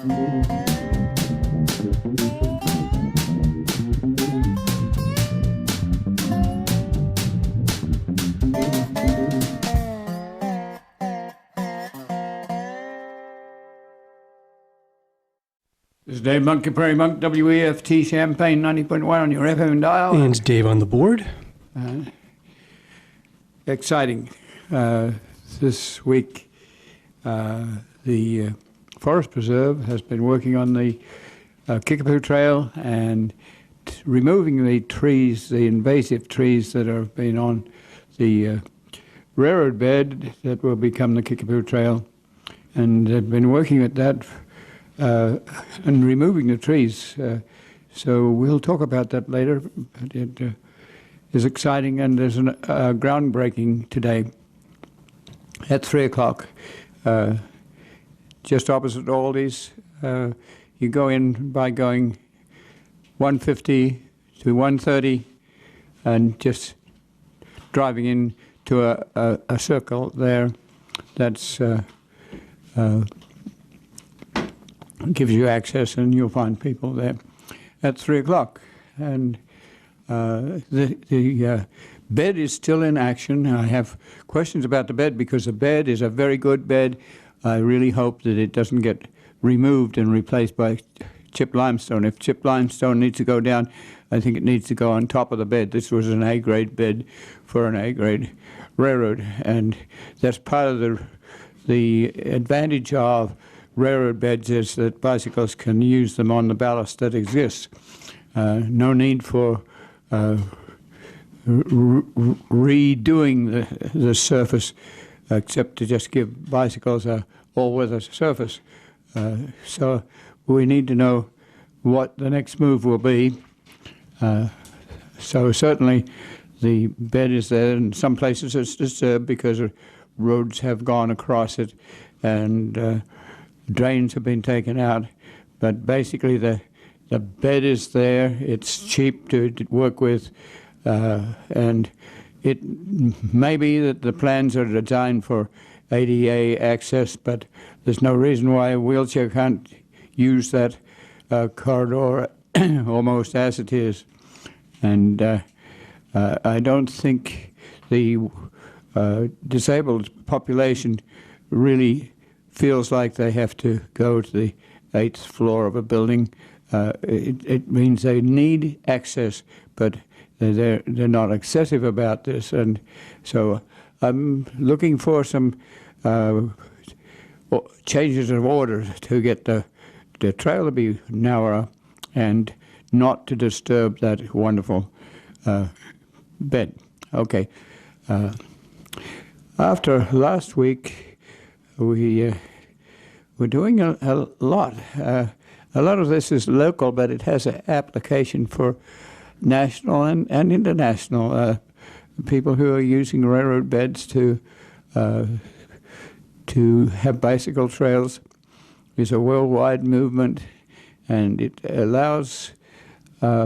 This is Dave Monk, Prairie Monk, WEFT Champaign 90.1 on your FM dial. And Dave on the board. Exciting. This week, the Forest Preserve has been working on the Kickapoo Trail and removing the trees, the invasive trees that have been on the railroad bed that will become the Kickapoo Trail. And they've been working at that and removing the trees. So we'll talk about that later. It is exciting, and there's a groundbreaking today at 3 o'clock, just opposite Aldi's. You go in by going 150 to 130 and just driving in to a circle there that's gives you access, and you'll find people there at 3 o'clock. And the bed is still in action. I have questions about the bed because the bed is a very good bed. I really hope that it doesn't get removed and replaced by chip limestone. If chip limestone needs to go down, I think it needs to go on top of the bed. This was an A-grade bed for an A-grade railroad, and that's part of the advantage of railroad beds is that bicycles can use them on the ballast that exists. No need for redoing the surface, except to just give bicycles a all-weather surface. So we need to know what the next move will be. So certainly the bed is there. In some places it's disturbed because roads have gone across it, and drains have been taken out, but basically the bed is there. It's cheap to work with, and it may be that the plans are designed for ADA access, but there's no reason why a wheelchair can't use that corridor almost as it is. And I don't think the disabled population really feels like they have to go to the 8th floor of a building. It means they need access, but they're not excessive about this. And so I'm looking for some changes of order to get the trail to be narrower and not to disturb that wonderful bed. Okay. After last week, we're doing a lot. A lot of this is local, but it has an application for national and international people who are using railroad beds to have bicycle trails. It's a worldwide movement, and it allows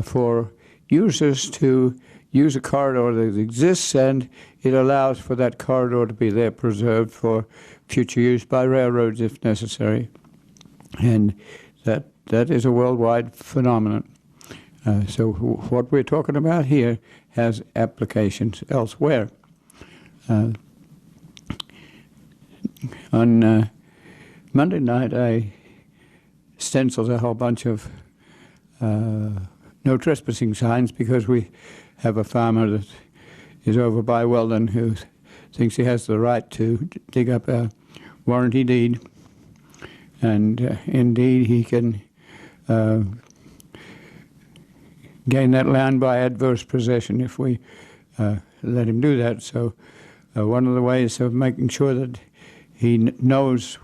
for users to use a corridor that exists, and it allows for that corridor to be there preserved for future use by railroads if necessary. And that is a worldwide phenomenon. So what we're talking about here has applications elsewhere. On Monday night, I stenciled a whole bunch of no trespassing signs because we have a farmer that is over by Weldon who thinks he has the right to dig up a warranty deed, and indeed he can gain that land by adverse possession if we let him do that. So one of the ways of making sure that he knows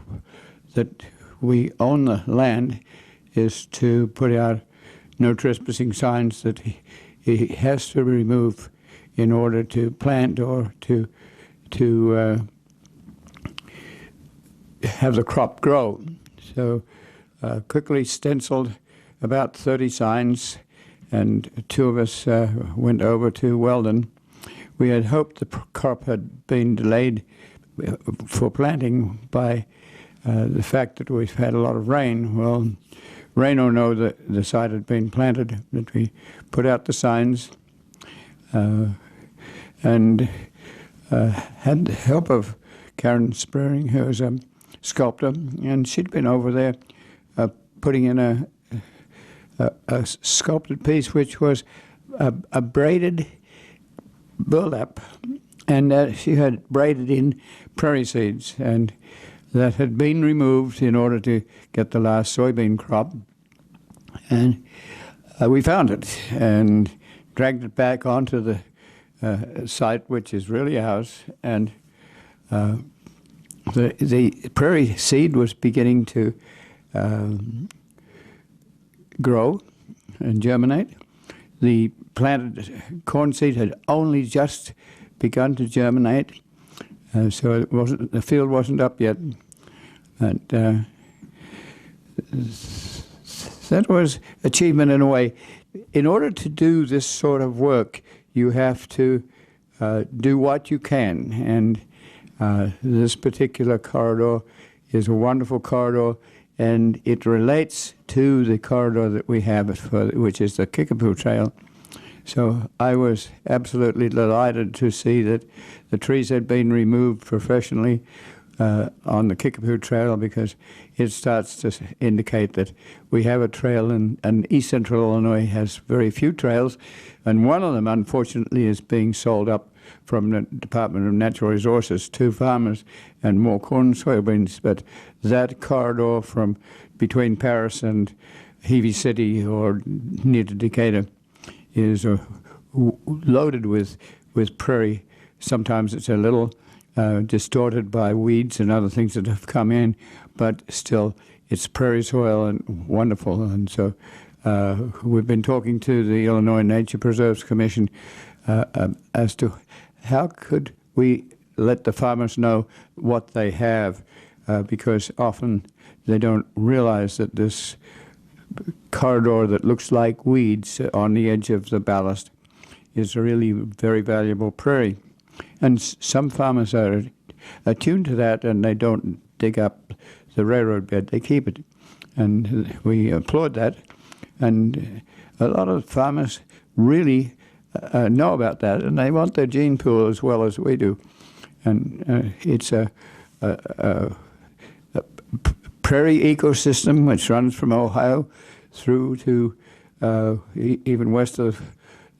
that we own the land is to put out no trespassing signs that he has to remove in order to plant or to have the crop grow. So quickly stenciled about 30 signs, and two of us went over to Weldon. We had hoped the crop had been delayed for planting by the fact that we've had a lot of rain, well, Reno know that the site had been planted, that we put out the signs and had the help of Karen Spearing, who was a sculptor, and she'd been over there putting in a sculpted piece which was a braided burlap, and she had braided in prairie seeds, and that had been removed in order to get the last soybean crop. And we found it and dragged it back onto the site, which is really ours, and the prairie seed was beginning to grow and germinate. The planted corn seed had only just begun to germinate, so it wasn't, the field wasn't up yet. And that was achievement in a way. In order to do this sort of work, you have to do what you can, and this particular corridor is a wonderful corridor, and it relates to the corridor that we have, which is the Kickapoo Trail. So I was absolutely delighted to see that the trees had been removed professionally on the Kickapoo Trail, because it starts to indicate that we have a trail, and East Central Illinois has very few trails, and one of them, unfortunately, is being sold up from the Department of Natural Resources to farmers and more corn and soybeans. But that corridor from between Paris and Heavey City or near to Decatur is loaded with prairie. Sometimes it's a little distorted by weeds and other things that have come in, but still it's prairie soil and wonderful. And so we've been talking to the Illinois Nature Preserves Commission as to how could we let the farmers know what they have, because often they don't realize that this corridor that looks like weeds on the edge of the ballast is really very valuable prairie. And some farmers are attuned to that, and they don't dig up the railroad bed, they keep it. And we applaud that. And a lot of farmers really know about that, and they want their gene pool as well as we do. And it's a prairie ecosystem which runs from Ohio through to even west of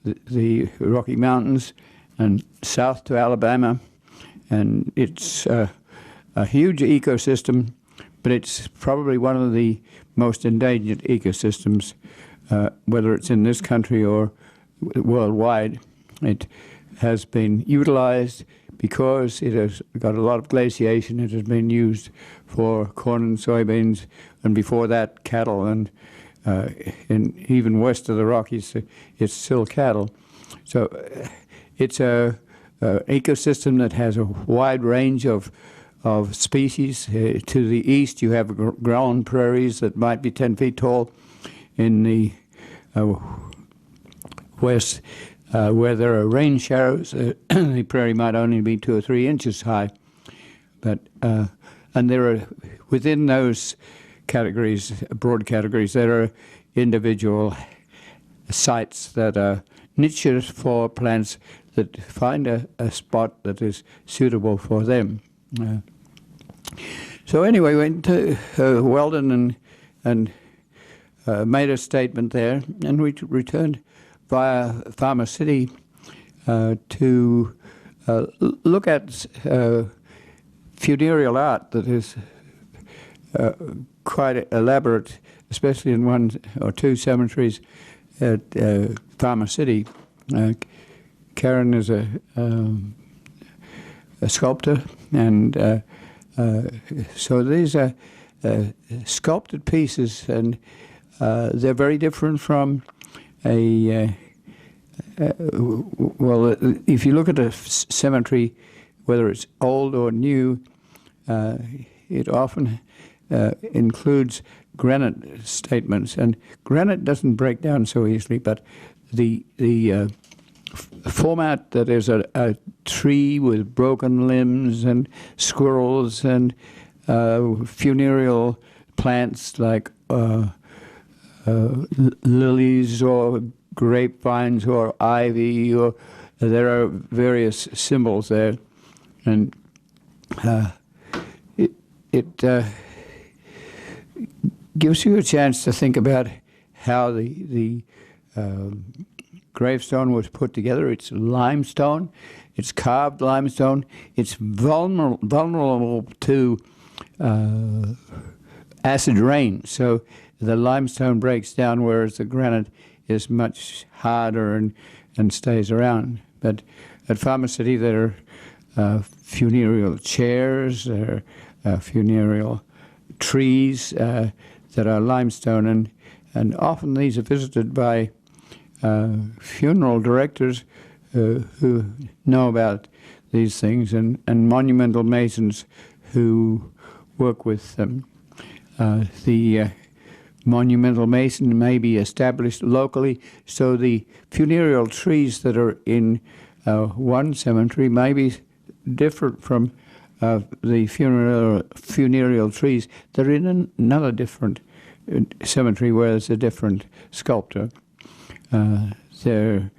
the Rocky Mountains and south to Alabama. And it's a huge ecosystem, but it's probably one of the most endangered ecosystems, whether it's in this country or worldwide. It has been utilized because it has got a lot of glaciation. It has been used for corn and soybeans, and before that, cattle. And even west of the Rockies, it's still cattle. So it's a ecosystem that has a wide range of species. To the east, you have ground prairies that might be 10 feet tall. In the west, where there are rain showers, the prairie might only be 2 or 3 inches high. But and there are, within those categories, broad categories, there are individual sites that are niches for plants that find a spot that is suitable for them. So anyway, went to Weldon and made a statement there, and we returned via Farmer City to look at funereal art that is quite elaborate, especially in 1 or 2 cemeteries at Farmer City. Karen is a sculptor, and so these are sculpted pieces, and they're very different from a well, if you look at a cemetery, whether it's old or new, it often includes granite statements, and granite doesn't break down so easily, but the format that is a tree with broken limbs and squirrels and funereal plants like lilies or grapevines or ivy, or there are various symbols there, and it gives you a chance to think about how the gravestone was put together. It's limestone, it's carved limestone, it's vulnerable to acid rain, so the limestone breaks down, whereas the granite is much harder and stays around. But at Farmer City there are funereal chairs, there are funereal trees that are limestone, and often these are visited by funeral directors who know about these things, and monumental masons who work with them. The monumental mason may be established locally, so the funereal trees that are in one cemetery may be different from the funereal trees that are in another different cemetery where there's a different sculptor. They're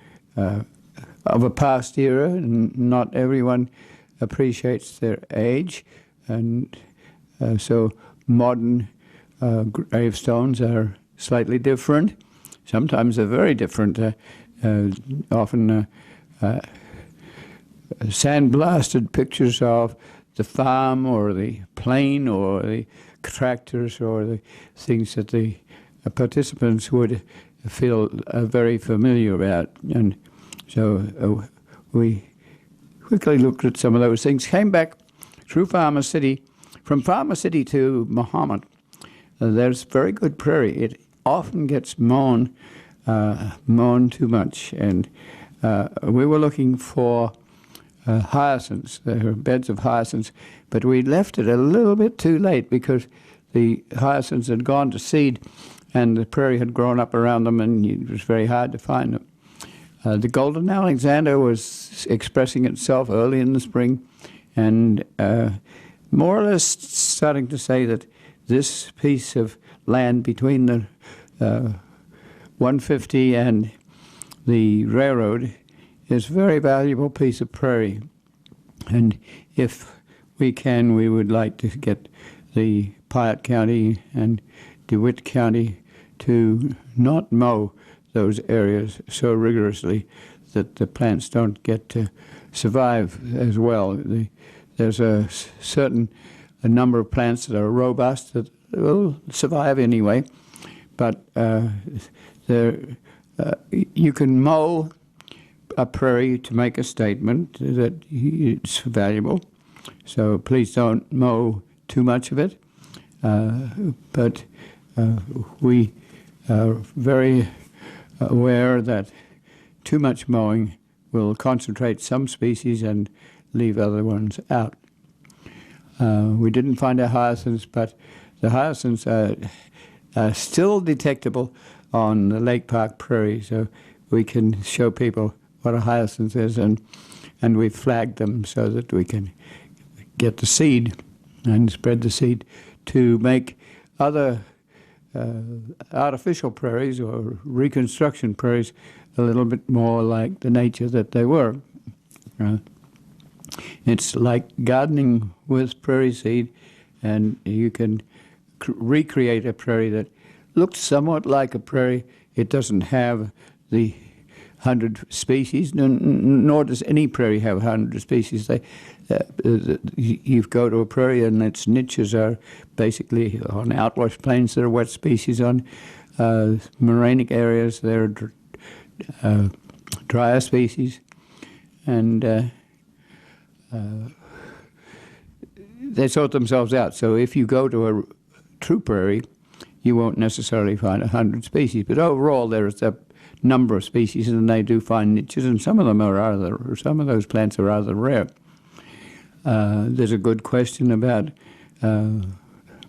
of a past era, and not everyone appreciates their age, and so modern gravestones are slightly different. Sometimes they're very different. Often sandblasted pictures of the farm or the plain or the tractors or the things that the participants would feel very familiar about. And so we quickly looked at some of those things, came back through Farmer City. From Farmer City to Muhammad, there's very good prairie. It often gets mown too much, and we were looking for hyacinths. There are beds of hyacinths, but we left it a little bit too late because the hyacinths had gone to seed and the prairie had grown up around them, and it was very hard to find them. The golden Alexander was expressing itself early in the spring, and more or less starting to say that this piece of land between the 150 and the railroad is a very valuable piece of prairie. And if we can, we would like to get the Piatt County and DeWitt County to not mow those areas so rigorously that the plants don't get to survive as well. There's a certain number of plants that are robust that will survive anyway, but you can mow a prairie to make a statement that it's valuable. So please don't mow too much of it. But we are very aware that too much mowing will concentrate some species and leave other ones out. We didn't find our hyacinths, but the hyacinths are still detectable on the Lake Park Prairie, so we can show people what a hyacinth is, and we flagged them so that we can get the seed and spread the seed to make other artificial prairies or reconstruction prairies a little bit more like the nature that they were. It's like gardening with prairie seed, and you can recreate a prairie that looks somewhat like a prairie. It doesn't have the 100 species, nor does any prairie have 100 species. You go to a prairie and its niches are basically on outwash plains. There are wet species. On morainic areas there are drier species, and they sort themselves out. So if you go to a true prairie, you won't necessarily find 100 species, but overall there is a number of species, and they do find niches, and some of those plants are rather rare. There's a good question about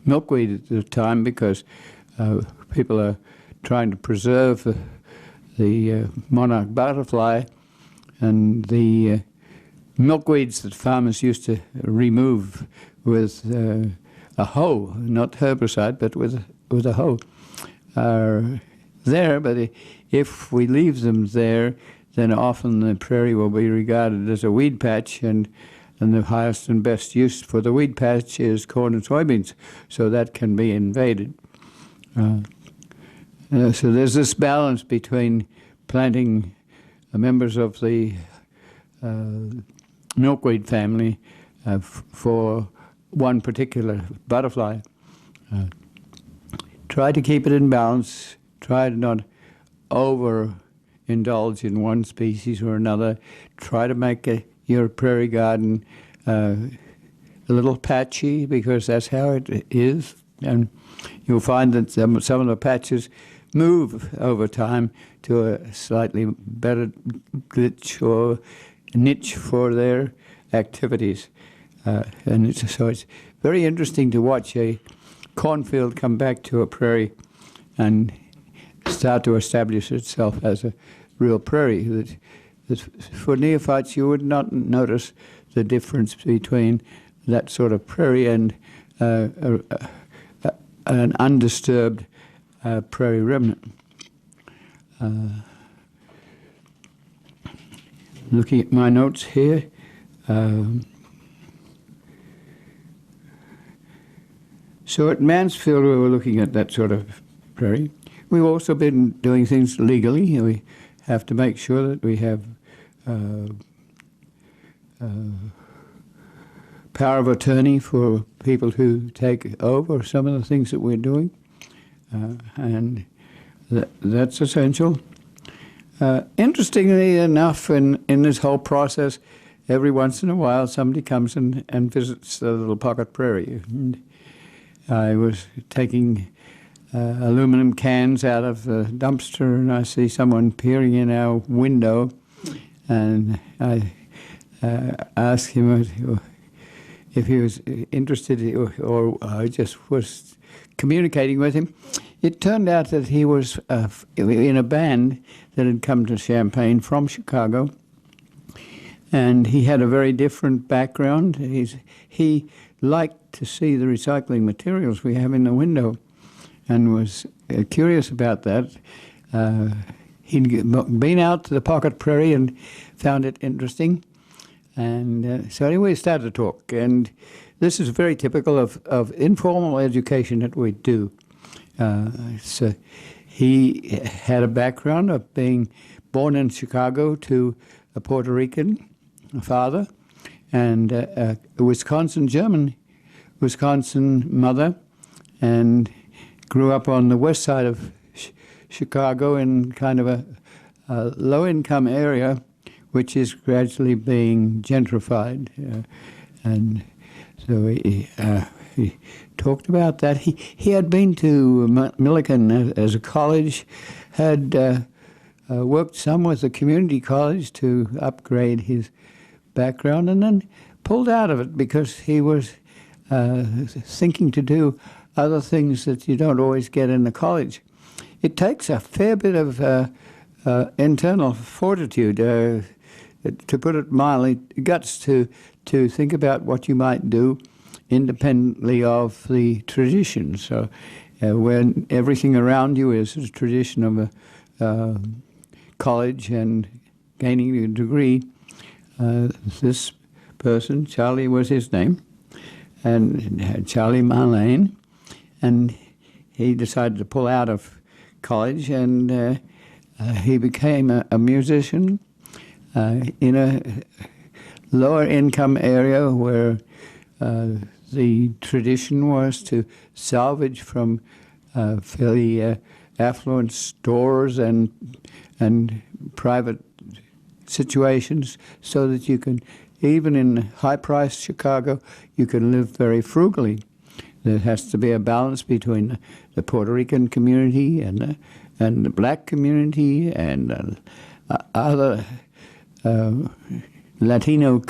milkweed at the time, because people are trying to preserve the monarch butterfly, and the milkweeds that farmers used to remove with a hoe, not herbicide, but with a hoe, are there. But if we leave them there, then often the prairie will be regarded as a weed patch, and the highest and best use for the weed patch is corn and soybeans, so that can be invaded. So there's this balance between planting members of the milkweed family for one particular butterfly. Try to keep it in balance. Try to not overindulge in one species or another. Try to make your prairie garden a little patchy, because that's how it is. And you'll find that some of the patches move over time to a slightly better glitch or niche for their activities. And so it's very interesting to watch a cornfield come back to a prairie and start to establish itself as a real prairie. That for neophytes, you would not notice the difference between that sort of prairie and an undisturbed prairie remnant. Looking at my notes here, so at Mansfield we were looking at that sort of prairie. We've also been doing things legally. We have to make sure that we have power of attorney for people who take over some of the things that we're doing, and that's essential. Interestingly enough, in this whole process, every once in a while somebody comes and visits the little pocket prairie. And I was taking aluminum cans out of the dumpster, and I see someone peering in our window, and I asked him if he was interested, or I just was communicating with him. It turned out that he was in a band that had come to Champaign from Chicago, and he had a very different background. He liked to see the recycling materials we have in the window, and was curious about that. He'd been out to the pocket prairie and found it interesting. And so anyway, we started to talk. And this is very typical of informal education that we do. So he had a background of being born in Chicago to a Puerto Rican father and a Wisconsin mother, and grew up on the west side of Chicago in kind of a low-income area, which is gradually being gentrified. And so he talked about that. He had been to Millikan as a college, had worked some with the community college to upgrade his background, and then pulled out of it because he was thinking to do other things that you don't always get in the college. It takes a fair bit of internal fortitude, to put it mildly, guts to think about what you might do independently of the tradition. So when everything around you is a tradition of a college and gaining a degree, this person, Charlie was his name, and Charlie Marlane, and he decided to pull out of college, and he became a musician in a lower income area where the tradition was to salvage from fairly affluent stores and private situations, so that you can, even in high-priced Chicago, you can live very frugally. There has to be a balance between the Puerto Rican community and the black community and other Latino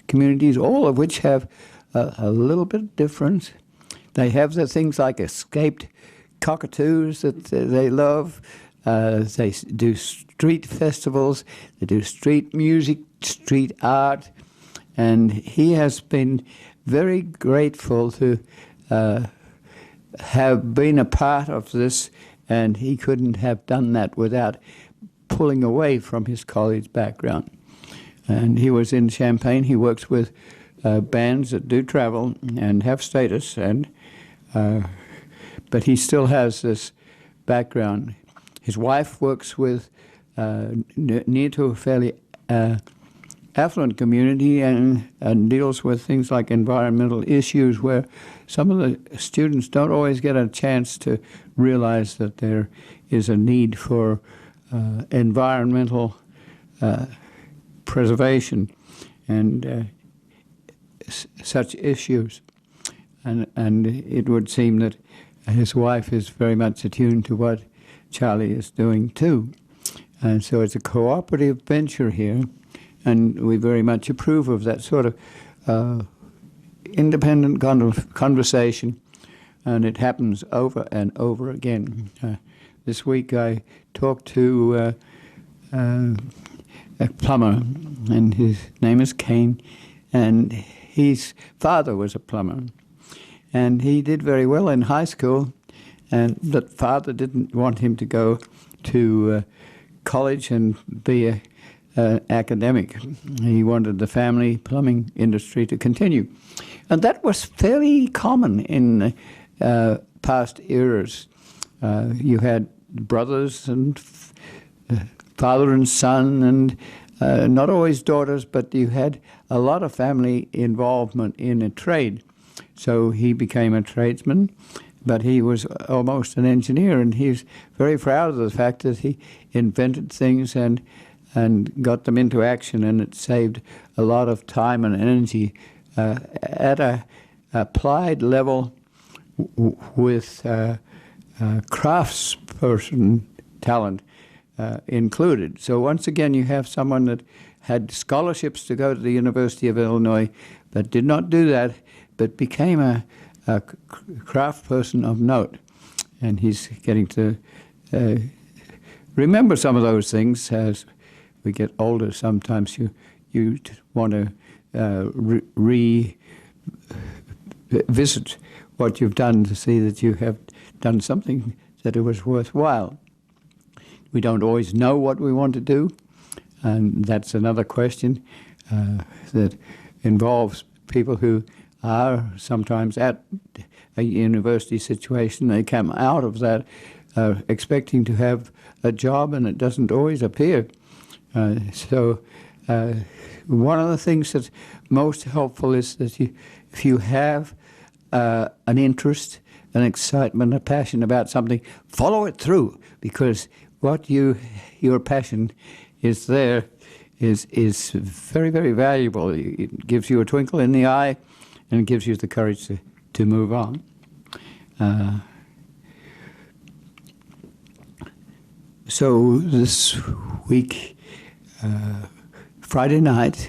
communities, all of which have a little bit of difference. They have the things like escaped cockatoos that they love. They do street festivals. They do street music, street art. And he has been very grateful to have been a part of this, and he couldn't have done that without pulling away from his college background. And he was in Champaign. He works with bands that do travel and have status, and but he still has this background. His wife works with near to a fairly affluent community and deals with things like environmental issues, where some of the students don't always get a chance to realize that there is a need for environmental preservation and such issues. And it would seem that his wife is very much attuned to what Charlie is doing too. And so it's a cooperative venture here, and we very much approve of that sort of independent conversation, and it happens over and over again. This week I talked to a plumber, and his name is Kane, and his father was a plumber. And he did very well in high school, and the father didn't want him to go to college and be an academic. He wanted the family plumbing industry to continue. And that was fairly common in past eras. You had brothers and father and son, and not always daughters, but you had a lot of family involvement in a trade. So he became a tradesman, but he was almost an engineer, and he's very proud of the fact that he invented things and got them into action, and it saved a lot of time and energy at a applied level with craftsperson talent included. So once again, you have someone that had scholarships to go to the University of Illinois, but did not do that, but became a craft person of note. And he's getting to remember some of those things as we get older. Sometimes you want to revisit what you've done to see that you have done something that it was worthwhile. We don't always know what we want to do, and that's another question that involves people who are sometimes at a university situation. They come out of that expecting to have a job, and it doesn't always appear. So one of the things that's most helpful is that if you have an interest, an excitement, a passion about something, follow it through, because what your passion is there is very, very valuable. It gives you a twinkle in the eye, and it gives you the courage to move on. So this week, Friday night,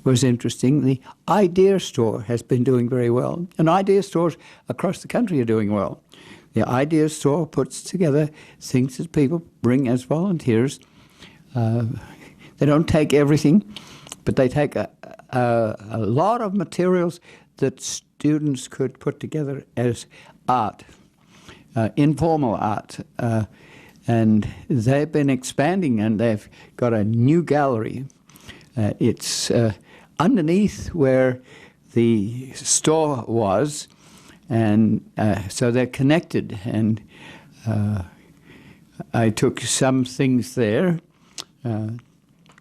was interesting. The Idea Store has been doing very well, and idea stores across the country are doing well. The Idea Store puts together things that people bring as volunteers. They don't take everything, but they take a lot of materials that students could put together as art, informal art. And they've been expanding, and they've got a new gallery. It's underneath where the store was, and so they're connected. And I took some things there.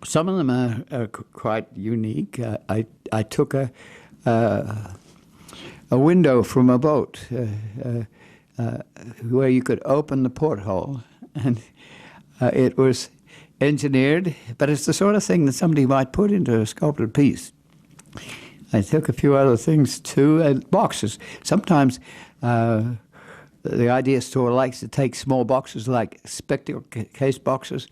Some of them are quite unique. I took a window from a boat where you could open the porthole, and it was engineered, but it's the sort of thing that somebody might put into a sculpted piece. I took a few other things too, and boxes. Sometimes the Idea Store likes to take small boxes like spectacle case boxes,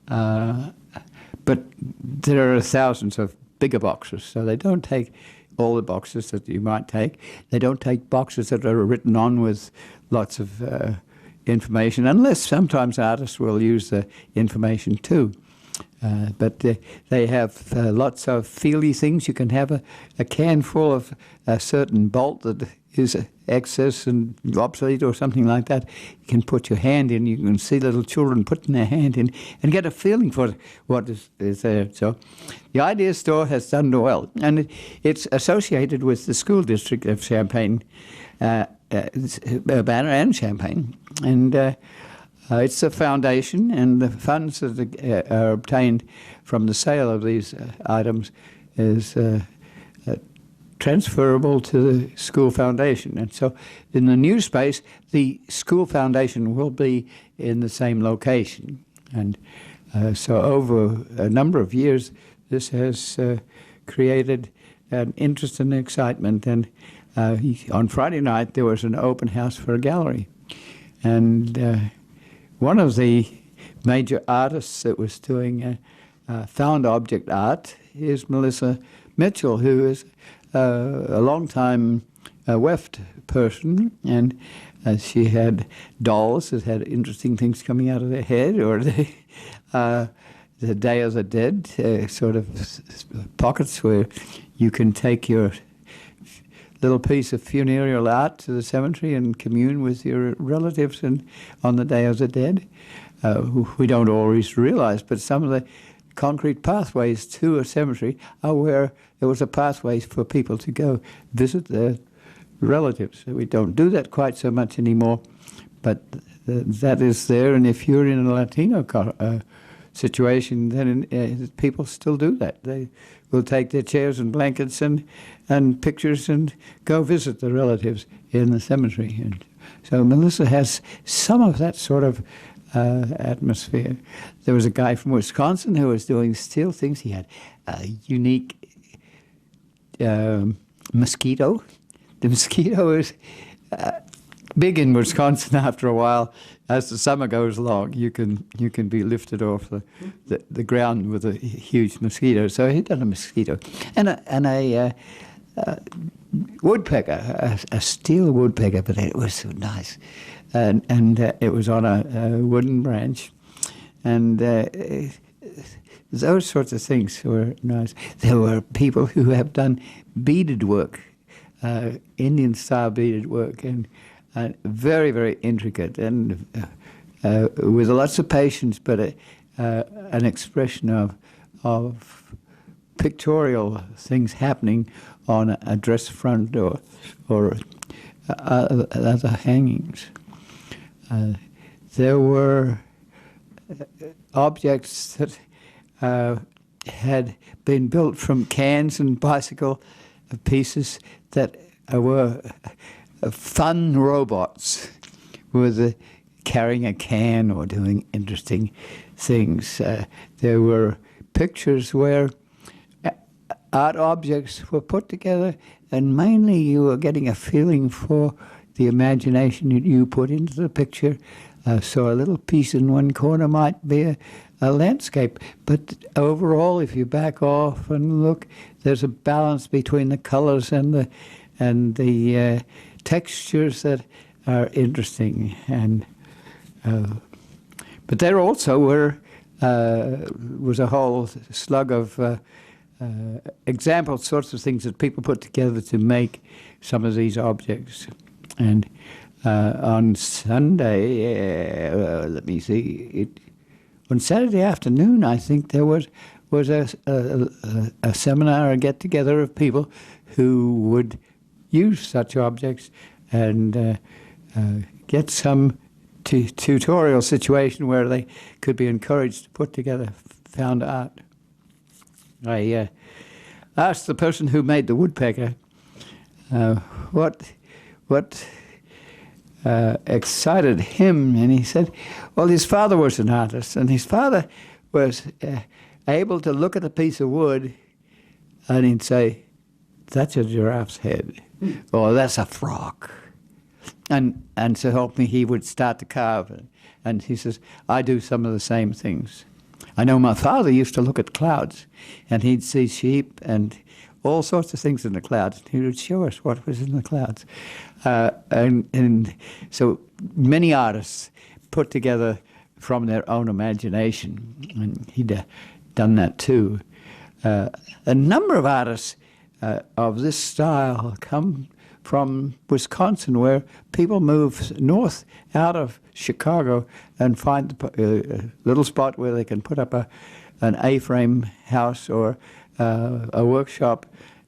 but there are thousands of bigger boxes, so they don't take all the boxes that you might take. They don't take boxes that are written on with lots of information, unless sometimes artists will use the information too. But they have lots of feely things. You can have a can full of a certain bolt that is excess and obsolete or something like that, you can put your hand in. You can see little children putting their hand in and get a feeling for what is there. So the Idea Store has done well, and it's associated with the school district of Champaign, Urbana and Champaign, and it's a foundation, and the funds that are obtained from the sale of these items is transferable to the school foundation. And so in the new space, the school foundation will be in the same location. And so over a number of years, this has created an interest and excitement. And on Friday night, there was an open house for a gallery. And one of the major artists that was doing found object art is Melissa Mitchell, who is a long-time weft person, and she had dolls that had interesting things coming out of their head, or the Day of the Dead sort of pockets where you can take your little piece of funereal art to the cemetery and commune with your relatives and on the Day of the Dead. We don't always realize, but some of the concrete pathways to a cemetery are where there was a pathway for people to go visit their relatives. We don't do that quite so much anymore, but that is there. And if you're in a Latino situation, then people still do that. They will take their chairs and blankets and pictures and go visit the relatives in the cemetery. And so Melissa has some of that sort of atmosphere. There was a guy from Wisconsin who was doing steel things. He had a unique mosquito. The mosquito is big in Wisconsin. After a while, as the summer goes along, you can be lifted off the ground with a huge mosquito. So he'd done a mosquito and a woodpecker, a steel woodpecker, but it was so nice. And it was on a wooden branch, and those sorts of things were nice. There were people who have done beaded work, Indian-style beaded work, and very, very intricate, and with lots of patience, but an expression of pictorial things happening on a dress front or other hangings. There were objects that had been built from cans and bicycle pieces that were fun robots with carrying a can or doing interesting things. There were pictures where art objects were put together, and mainly you were getting a feeling for the imagination that you put into the picture. So a little piece in one corner might be a landscape, but overall, if you back off and look, there's a balance between the colors and the textures that are interesting. And but there also was a whole slug of example sorts of things that people put together to make some of these objects. And on Sunday, let me see, on Saturday afternoon, I think there was a seminar, a get-together of people who would use such objects and get some tutorial situation where they could be encouraged to put together found art. I asked the person who made the woodpecker what excited him, and he said, well, his father was an artist, and his father was able to look at a piece of wood and he'd say, that's a giraffe's head, or that's a frog. And to help me, he would start to carve, and he says, I do some of the same things. I know my father used to look at clouds, and he'd see sheep and all sorts of things in the clouds. He would show us what was in the clouds. And so many artists put together from their own imagination, and he'd done that too. A number of artists of this style come from Wisconsin, where people move north out of Chicago and find a little spot where they can put up an A-frame house or a workshop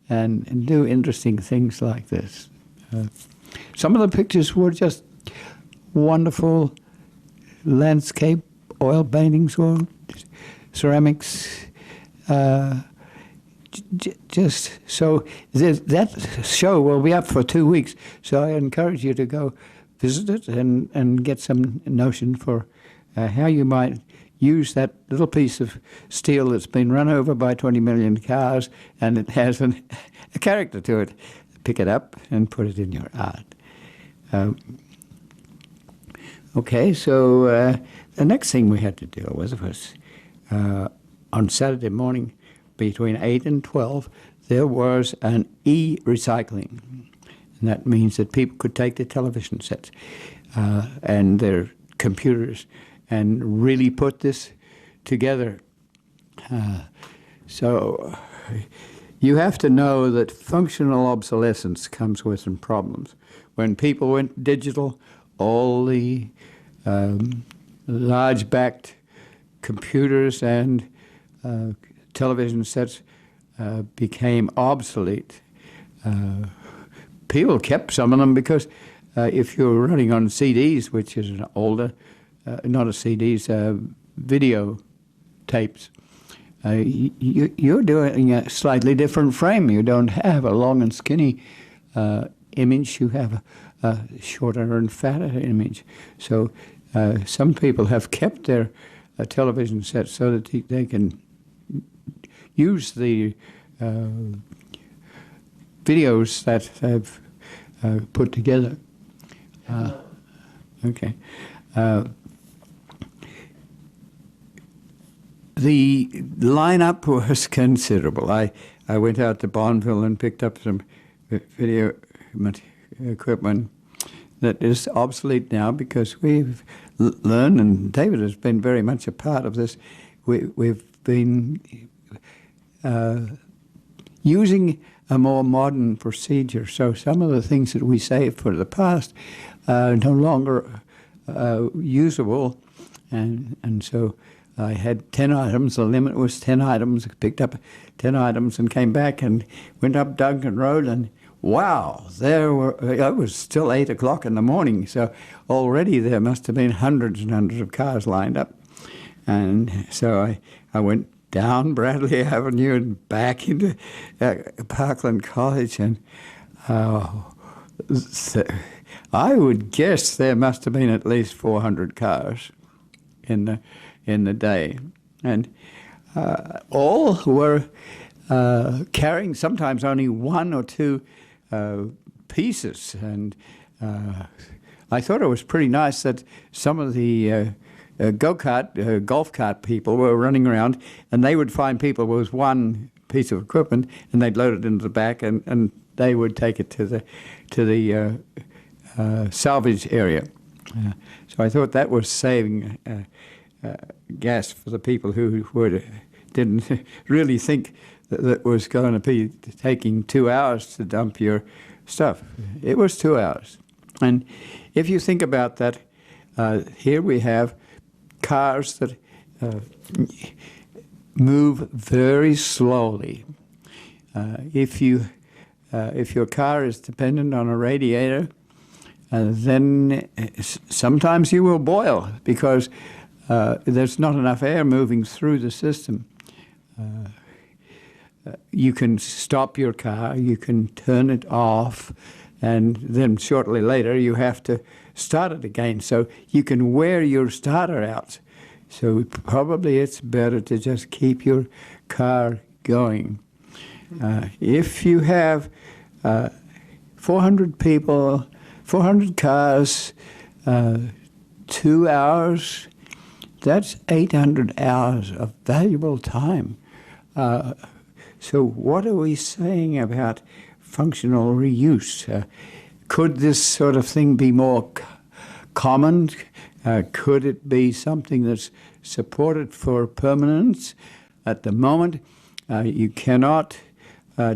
and do interesting things like this. Some of the pictures were just wonderful landscape, oil paintings or ceramics. Just so that show will be up for 2 weeks. So I encourage you to go visit it and get some notion for how you might use that little piece of steel that's been run over by 20 million cars, and it has a character to it. Pick it up and put it in your art. Okay, so the next thing we had to deal with was on Saturday morning between 8 and 12, there was an e-recycling. And that means that people could take their television sets and their computers and really put this together. So you have to know that functional obsolescence comes with some problems. When people went digital, all the large-backed computers and television sets became obsolete. People kept some of them because if you're running on CDs, which is an older, not a CDs, video tapes, you're doing a slightly different frame. You don't have a long and skinny image. You have a shorter and fatter image. So some people have kept their television sets so that they can use the videos that they've put together. Okay. The lineup was considerable. I went out to Bonneville and picked up some video equipment that is obsolete now because we've learned, and David has been very much a part of this, we've been using a more modern procedure. So some of the things that we saved for the past are no longer usable. And so I had 10 items. The limit was 10 items. I picked up 10 items and came back and went up Duncan Road, and wow, it was still 8 o'clock in the morning. So already there must have been hundreds and hundreds of cars lined up. And so I went down Bradley Avenue and back into Parkland College, and so I would guess there must have been at least 400 cars in the day, and all were carrying sometimes only one or two pieces, and I thought it was pretty nice that some of the golf cart people were running around, and they would find people with one piece of equipment, and they'd load it into the back, and they would take it to the salvage area. So I thought that was saving gas for the people who didn't really think that it was going to be taking 2 hours to dump your stuff. It was 2 hours. And if you think about that, here we have cars that move very slowly. If your car is dependent on a radiator, then sometimes you will boil because there's not enough air moving through the system. You can stop your car, you can turn it off, and then shortly later you have to start it again. So you can wear your starter out. So probably it's better to just keep your car going. If you have 400 people, 400 cars, 2 hours, that's 800 hours of valuable time. So what are we saying about functional reuse? Could this sort of thing be more common? Could it be something that's supported for permanence? At the moment, you cannot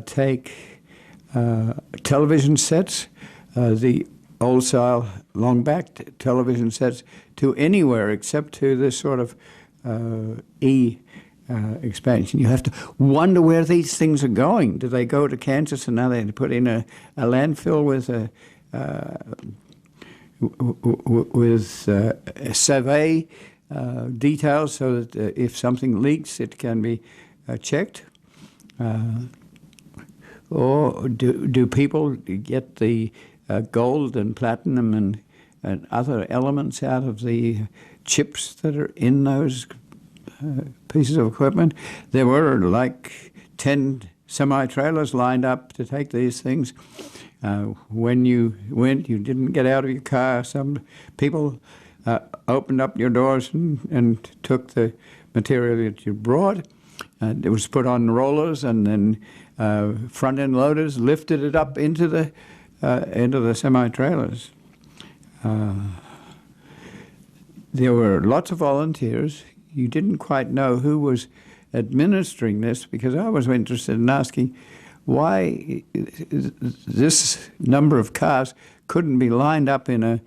take television sets the old-style long-back television sets to anywhere except to this sort of expansion. You have to wonder where these things are going. Do they go to Kansas and now they put in a landfill with a survey details so that if something leaks, it can be checked? Or do people get the gold and platinum and other elements out of the chips that are in those pieces of equipment? There were like 10 semi-trailers lined up to take these things. When you went, you didn't get out of your car. Some people opened up your doors and took the material that you brought. It was put on rollers, and then front-end loaders lifted it up into the semi-trailers. There were lots of volunteers. You didn't quite know who was administering this, because I was interested in asking why this number of cars couldn't be lined up on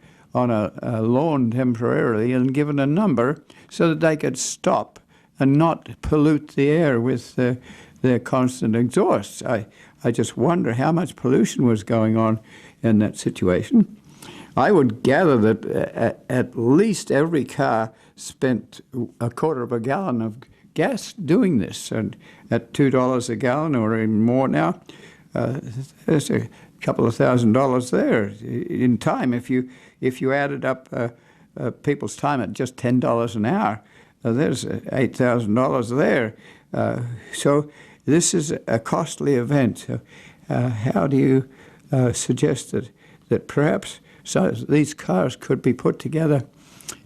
a lawn temporarily and given a number so that they could stop and not pollute the air with their constant exhausts. I just wonder how much pollution was going on in that situation. I would gather that at least every car spent a quarter of a gallon of gas doing this, and at $2 a gallon or even more now, there's a couple of $1,000s there in time. If you added up people's time at just $10 an hour, there's $8,000 there. So this is a costly event. How do you suggest that perhaps these cars could be put together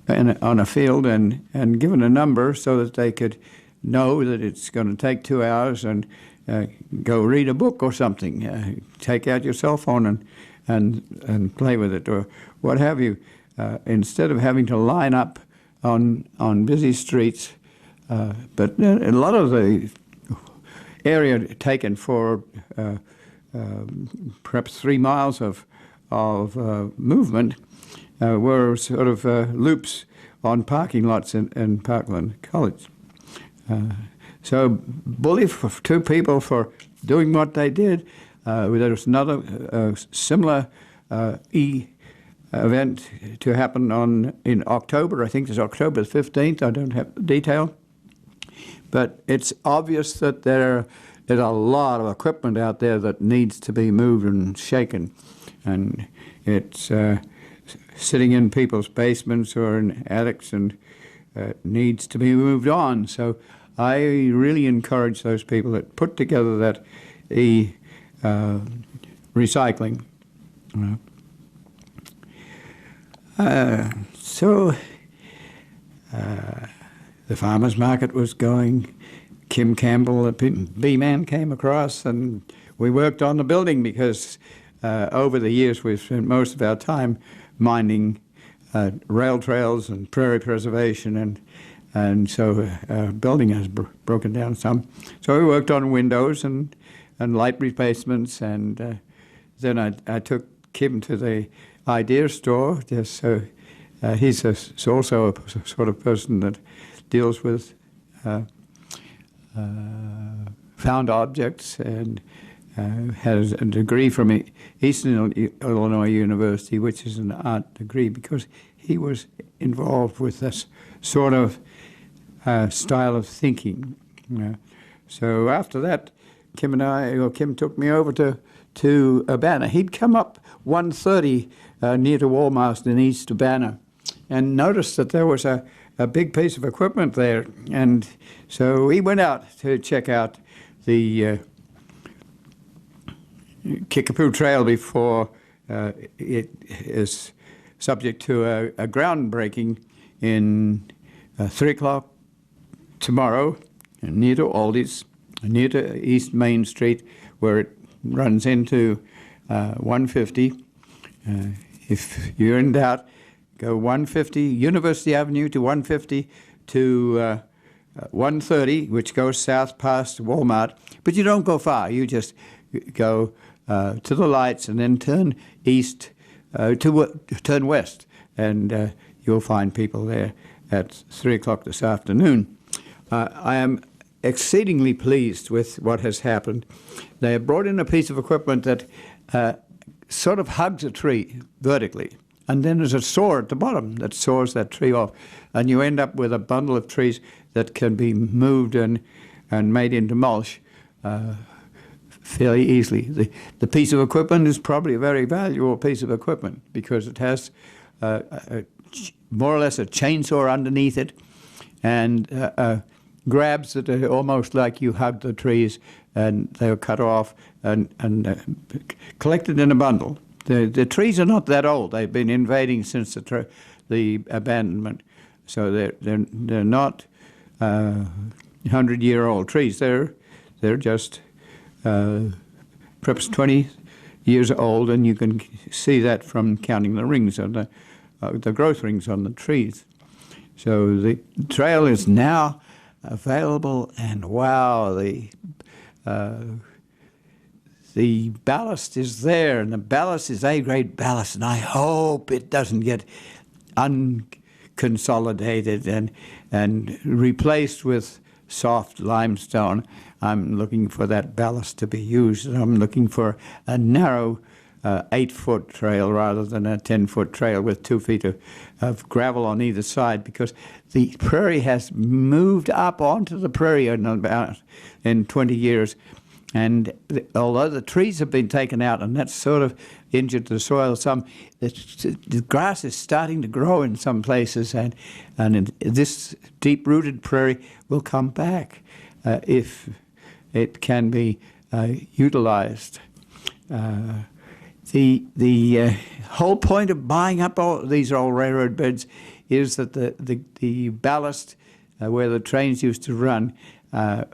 on a field and given a number so that they could know that it's going to take 2 hours and go read a book or something, take out your cell phone and play with it or what have you, instead of having to line up on busy streets. But a lot of the area taken for perhaps 3 miles of movement were sort of loops on parking lots in Parkland College. So bully for 2 people for doing what they did. There was another similar event to happen in October. I think it's October the 15th. I don't have the detail. But it's obvious that there's a lot of equipment out there that needs to be moved and shaken. And it's sitting in people's basements or in attics and needs to be moved on. So I really encourage those people that put together that recycling. So the farmers market was going. Kim Campbell, the B-man, came across, and we worked on the building because over the years we've spent most of our time minding rail trails and prairie preservation, and so building has broken down some. So we worked on windows and light replacements, and then I took Kim to the idea store. Just so he's also a sort of person that deals with found objects and has a degree from Eastern Illinois University, which is an art degree, because he was involved with this sort of style of thinking. So after that, Kim took me over to Urbana. He'd come up 130 near to Walmart in East Urbana and noticed that there was a big piece of equipment there. And so he went out to check out the Kickapoo Trail before it is subject to a groundbreaking in 3 o'clock tomorrow near to Aldi's, near to East Main Street, where it runs into 150. If you're in doubt, go 150 University Avenue to 150 to 130, which goes south past Walmart. But you don't go far. You just go to the lights, and then turn turn west, and you'll find people there at 3 o'clock this afternoon. I am exceedingly pleased with what has happened. They have brought in a piece of equipment that sort of hugs a tree vertically, and then there's a saw at the bottom that saws that tree off, and you end up with a bundle of trees that can be moved and made into mulch fairly easily. The piece of equipment is probably a very valuable piece of equipment because it has more or less a chainsaw underneath it, and grabs that are almost like you hug the trees, and they are cut off and collected in a bundle. The trees are not that old. They've been invading since the abandonment, so they're not 100-year-old trees. They're just perhaps 20 years old, and you can see that from counting the rings on the growth rings on the trees. So the trail is now available, and wow, the ballast is there, and the ballast is A-grade ballast, and I hope it doesn't get unconsolidated and replaced with soft limestone. I'm looking for that ballast to be used, and I'm looking for a narrow 8-foot trail rather than a 10-foot trail with 2 feet of gravel on either side, because the prairie has moved up onto the prairie in 20 years. And although the trees have been taken out, and that's sort of injured the soil some, the grass is starting to grow in some places, and this deep-rooted prairie will come back if it can be utilized. The whole point of buying up all these old railroad beds is that the ballast where the trains used to run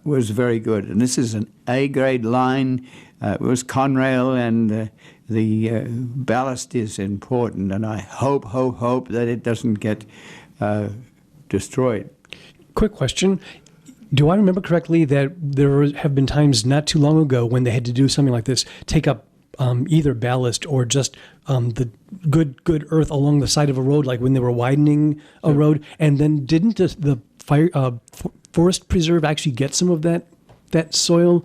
was very good. And this is an A-grade line. It was Conrail, and the ballast is important. And I hope that it doesn't get destroyed. Quick question. Do I remember correctly that there have been times not too long ago when they had to do something like this, take up either ballast or just the good earth along the side of a road, like when they were widening a road, and then didn't the forest preserve actually get some of that soil?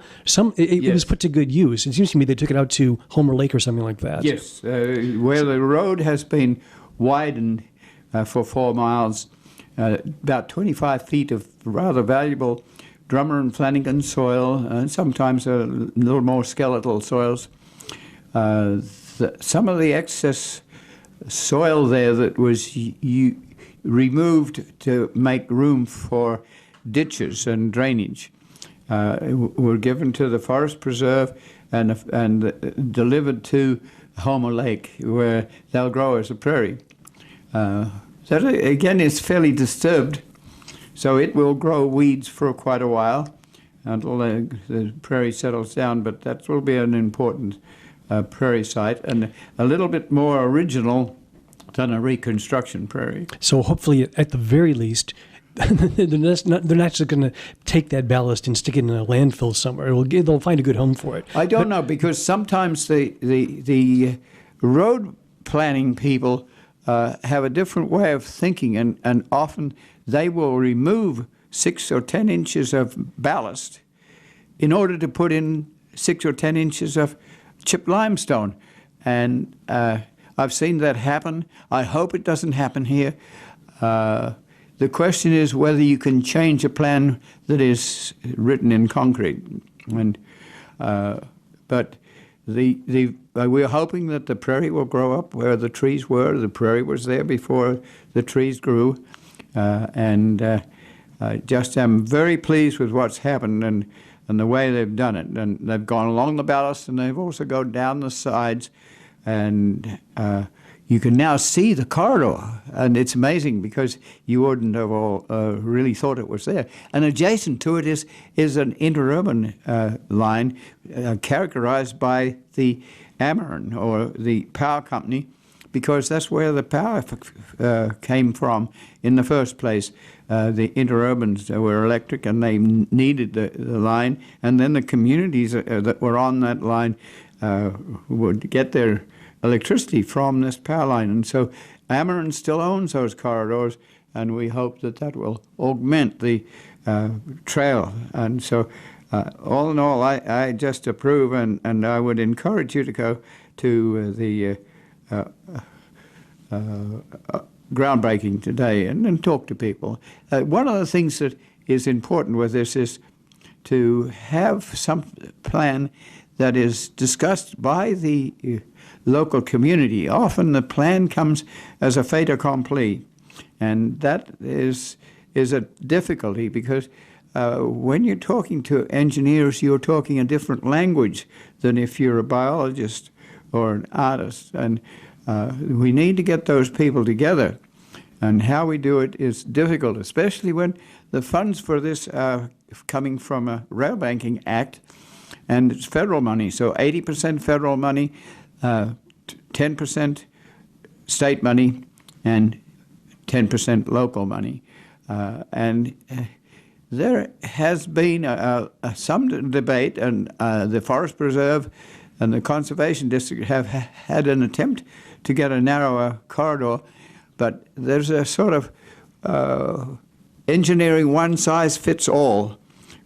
It was put to good use. It seems to me they took it out to Homer Lake or something like that. Yes, where the road has been widened for 4 miles, about 25 feet of rather valuable Drummer and Flanagan soil, and sometimes a little more skeletal soils. Some of the excess soil there that was removed to make room for ditches and drainage were given to the forest preserve and delivered to Homer Lake, where they'll grow as a prairie. That again is fairly disturbed, so it will grow weeds for quite a while until the prairie settles down, but that will be an important prairie site, and a little bit more original than a reconstruction prairie. So hopefully, at the very least, they're not just going to take that ballast and stick it in a landfill somewhere. They'll find a good home for it. I don't know, because sometimes the road planning people have a different way of thinking, and often they will remove 6 or 10 inches of ballast in order to put in 6 or 10 inches of chipped limestone, and I've seen that happen. I hope it doesn't happen here. The question is whether you can change a plan that is written in concrete, and but we're hoping that the prairie will grow up where the trees were. The prairie was there before the trees grew, and I just am very pleased with what's happened and the way they've done it. And they've gone along the ballast, and they've also gone down the sides, and you can now see the corridor, and it's amazing because you wouldn't have all really thought it was there. And adjacent to it is an interurban line characterized by the Ameren, or the power company, because that's where the power came from in the first place. The interurbans were electric, and they needed the line, and then the communities that were on that line would get their electricity from this power line. And so Ameren still owns those corridors, and we hope that that will augment the trail. And so all in all, I just approve, and I would encourage you to go to the groundbreaking today and talk to people. One of the things that is important with this is to have some plan that is discussed by the local community. Often the plan comes as a fait accompli, and that is a difficulty because when you're talking to engineers, you're talking a different language than if you're a biologist or an artist. And we need to get those people together. And how we do it is difficult, especially when the funds for this are coming from a Rail Banking Act, and it's federal money. So 80% federal money, 10% state money, and 10% local money. There has been some debate, and the Forest Preserve and the Conservation District have had an attempt to get a narrower corridor, but there's a sort of engineering one-size-fits-all,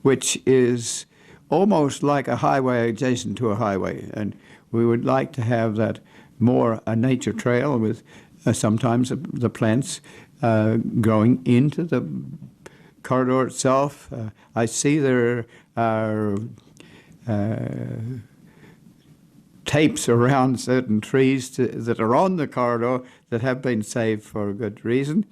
which is almost like a highway adjacent to a highway. And we would like to have that more a nature trail with sometimes the plants growing into the corridor itself. I see there are tapes around certain trees that are on the corridor that have been saved for a good reason.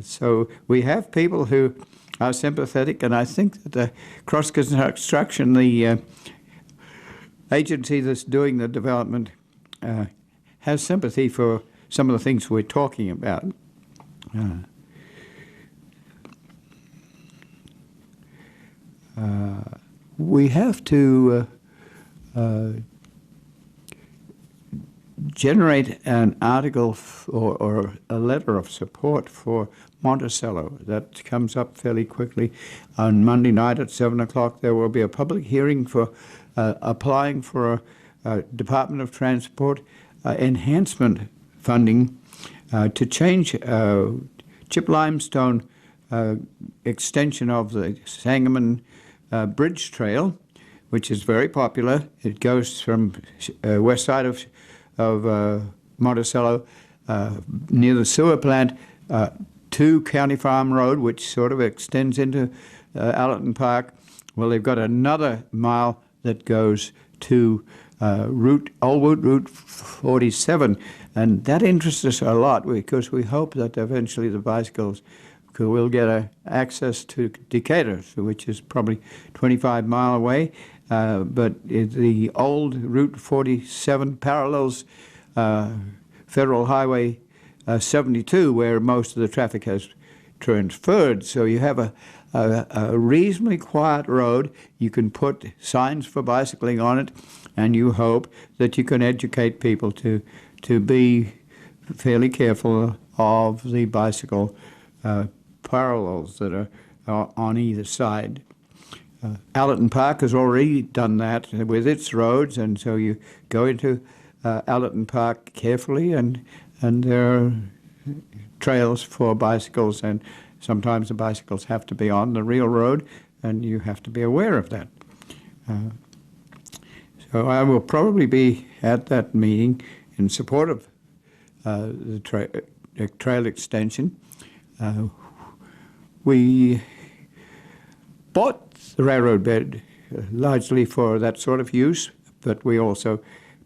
So we have people who are sympathetic, and I think that the Cross Construction, the agency that's doing the development, has sympathy for some of the things we're talking about. We have to generate an article or a letter of support for Monticello. That comes up fairly quickly. On Monday night at 7 o'clock, there will be a public hearing for applying for a Department of Transport enhancement funding to change chip limestone extension of the Sangamon Bridge Trail, which is very popular. It goes from west side of Monticello near the sewer plant to County Farm Road, which sort of extends into Allerton Park. Well, they've got another mile that goes to Route 47, and that interests us a lot because we hope that eventually the bicycles will get access to Decatur, which is probably 25 miles away. But the old Route 47 parallels Federal Highway 72, where most of the traffic has transferred. So you have a reasonably quiet road. You can put signs for bicycling on it, and you hope that you can educate people to be fairly careful of the bicycle parallels that are on either side. Allerton Park has already done that with its roads, and so you go into Allerton Park carefully, and there are trails for bicycles, and sometimes the bicycles have to be on the real road, and you have to be aware of that. So I will probably be at that meeting in support of the trail extension. We bought the railroad bed largely for that sort of use, but we also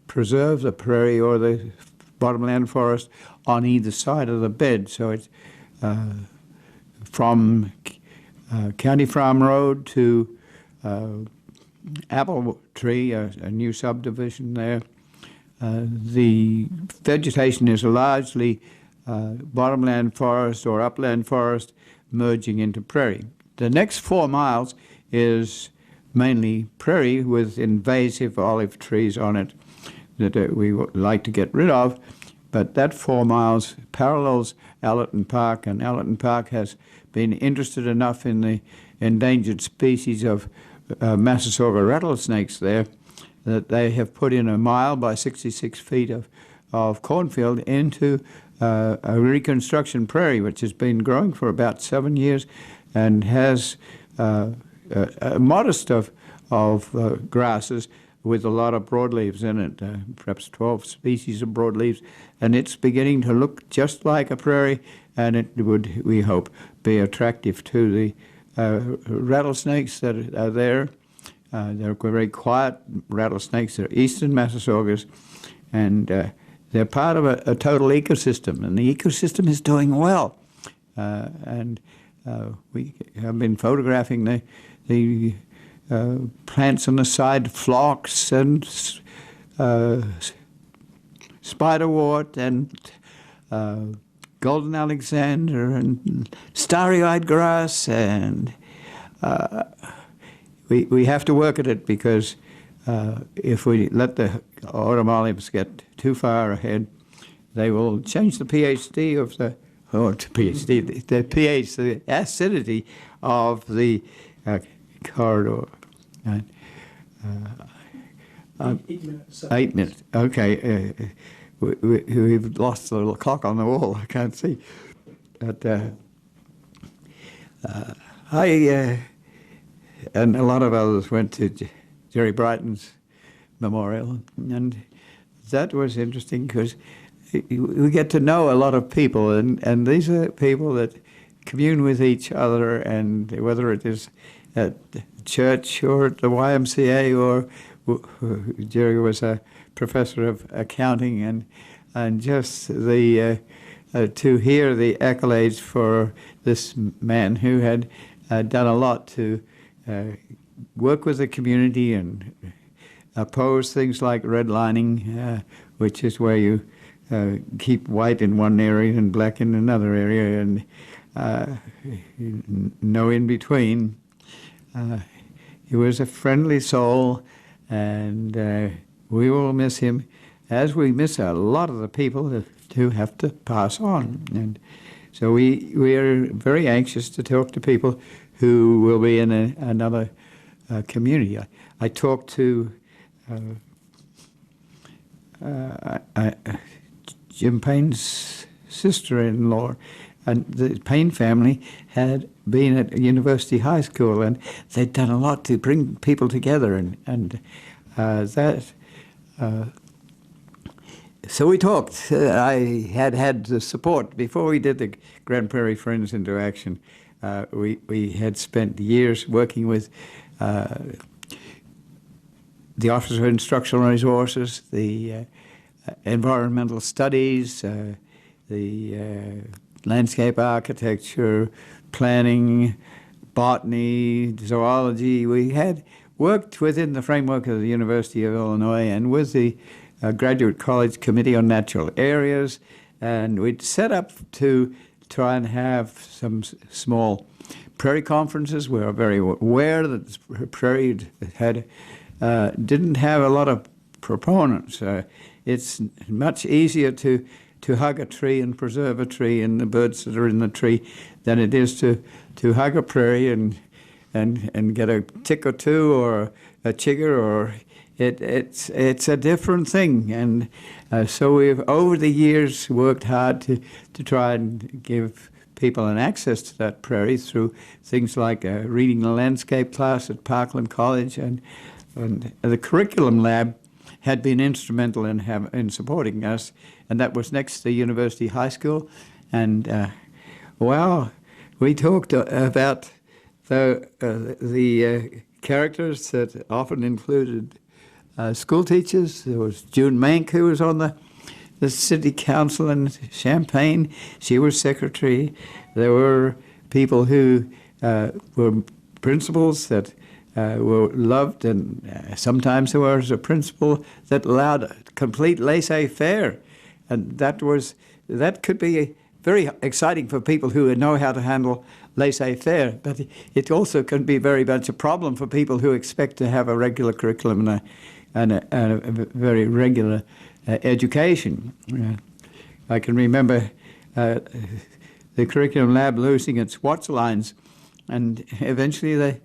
preserve the prairie or the bottomland forest on either side of the bed. So it's from County Farm Road to Apple Tree, a new subdivision there. The vegetation is largely bottomland forest or upland forest merging into prairie. The next 4 miles is mainly prairie with invasive olive trees on it that we would like to get rid of, but that 4 miles parallels Allerton Park, and Allerton Park has been interested enough in the endangered species of Massasauga rattlesnakes there that they have put in a mile by 66 feet of cornfield into a reconstruction prairie, which has been growing for about 7 years and has a modest of grasses with a lot of broadleaves in it, perhaps 12 species of broadleaves, and it's beginning to look just like a prairie, and it would, we hope, be attractive to the rattlesnakes that are there. They're very quiet rattlesnakes. They're eastern Massasaugas, and they're part of a total ecosystem, and the ecosystem is doing well. And we have been photographing the plants on the side, phlox and spiderwort and golden Alexander and starry-eyed grass, and we have to work at it, because if we let the autumn olives get too far ahead, they will change the pH of the the pH, the acidity of the corridor. And, 8 minutes. 8 minutes. Okay. We've lost the little clock on the wall. I can't see. But I and a lot of others went to Jerry Brighton's memorial, and that was interesting because we get to know a lot of people, and these are people that commune with each other, and whether it is at church or at the YMCA, or Jerry was a professor of accounting, and just the to hear the accolades for this man who had done a lot to work with the community and oppose things like redlining, which is where you keep white in one area and black in another area, and no in between. He was a friendly soul, and we will miss him, as we miss a lot of the people who have to pass on. And so we are very anxious to talk to people who will be in another community. I talked to Jim Payne's sister-in-law, and the Payne family had been at University High School, and they'd done a lot to bring people together, and that. So we talked. I had the support before we did the Grand Prairie Friends into action. We had spent years working with the Office of Instructional Resources, the environmental studies, the landscape architecture, planning, botany, zoology. We had worked within the framework of the University of Illinois and with the Graduate College Committee on Natural Areas, and we'd set up to try and have some small prairie conferences. We were very aware that prairie didn't have a lot of proponents. It's much easier to hug a tree and preserve a tree and the birds that are in the tree than it is to hug a prairie and get a tick or two or a chigger, or it's a different thing. And so we've over the years worked hard to try and give people an access to that prairie through things like reading the landscape class at Parkland College, and the curriculum lab had been instrumental in supporting us, and that was next to University High School. And we talked about the characters that often included school teachers. There was June Mank, who was on the city council in Champaign. She was secretary. There were people who were principals that were loved, and sometimes there was a principal that allowed complete laissez-faire, and that could be very exciting for people who know how to handle laissez-faire, but it also can be very much a problem for people who expect to have a regular curriculum and a very regular education. I can remember the curriculum lab losing its watch lines, and eventually they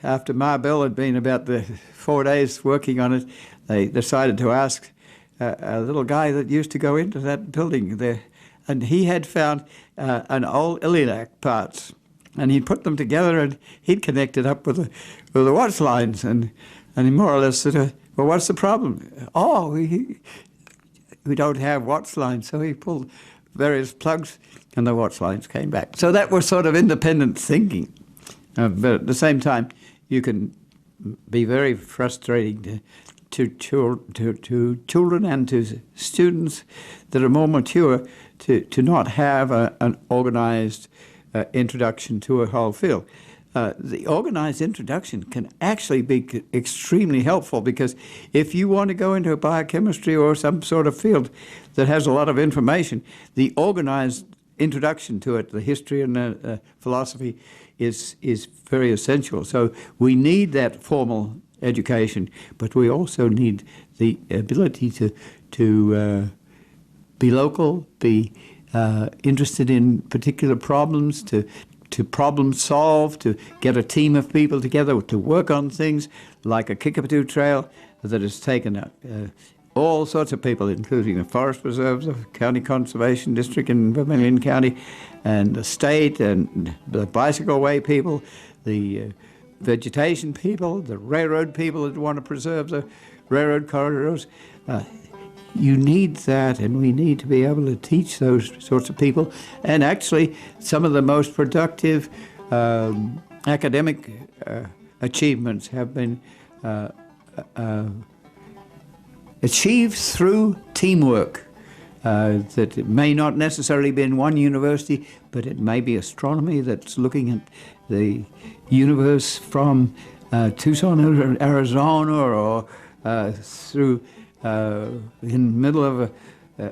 after Marbell had been about 4 days working on it, they decided to ask a little guy that used to go into that building there, and he had found an old iliac parts, and he'd put them together, and he'd connected up with the watch lines, and he more or less said, well, what's the problem? Oh, we don't have watch lines. So he pulled various plugs, and the watch lines came back. So that was sort of independent thinking. But at the same time, you can be very frustrating to children and to students that are more mature to not have an organized introduction to a whole field. The organized introduction can actually be extremely helpful, because if you want to go into biochemistry or some sort of field that has a lot of information, the organized introduction to it, the history and the philosophy, is very essential. So we need that formal education, but we also need the ability to be local, be interested in particular problems, to problem solve, to get a team of people together to work on things like a Kickapoo Trail that has taken all sorts of people, including the forest preserves, the county conservation district in Vermilion County, and the state, and the bicycle way people, the vegetation people, the railroad people that want to preserve the railroad corridors. You need that, and we need to be able to teach those sorts of people. And actually, some of the most productive academic achievements have been achieved through teamwork. That it may not necessarily be in one university, but it may be astronomy that's looking at the universe from Tucson, Arizona, or through in the middle of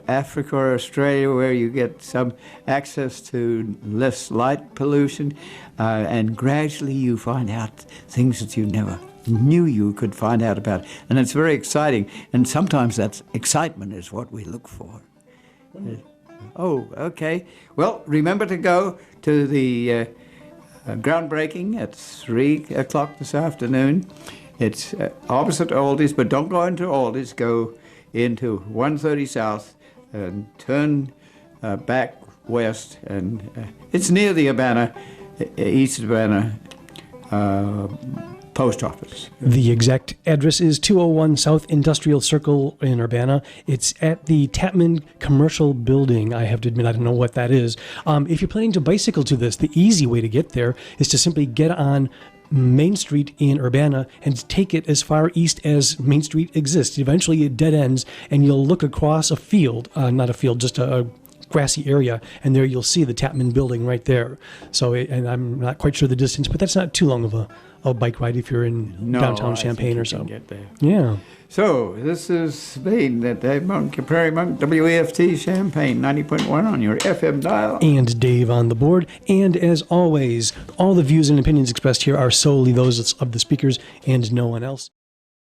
Africa or Australia, where you get some access to less light pollution, and gradually you find out things that you never knew you could find out about. And it's very exciting, and sometimes that excitement is what we look for. Oh, okay. Well, remember to go to the groundbreaking at 3 o'clock this afternoon. It's opposite Aldi's, but don't go into Aldi's. Go into 130 South and turn back west, and it's near the Urbana, East Urbana post office. The exact address is 201 South Industrial Circle in Urbana. It's at the Tapman Commercial Building. I have to admit, I don't know what that is. If you're planning to bicycle to this, the easy way to get there is to simply get on Main Street in Urbana and take it as far east as Main Street exists. Eventually it dead ends, and you'll look across a field, not a field, just a grassy area, and there you'll see the Tapman building right there. So, and I'm not quite sure the distance, but that's not too long of a bike ride if you're in downtown Champaign or so. Get there. Yeah. So this has been the Dave Monk, Prairie Monk, WEFT Champaign 90.1 on your FM dial. And Dave on the board. And as always, all the views and opinions expressed here are solely those of the speakers and no one else.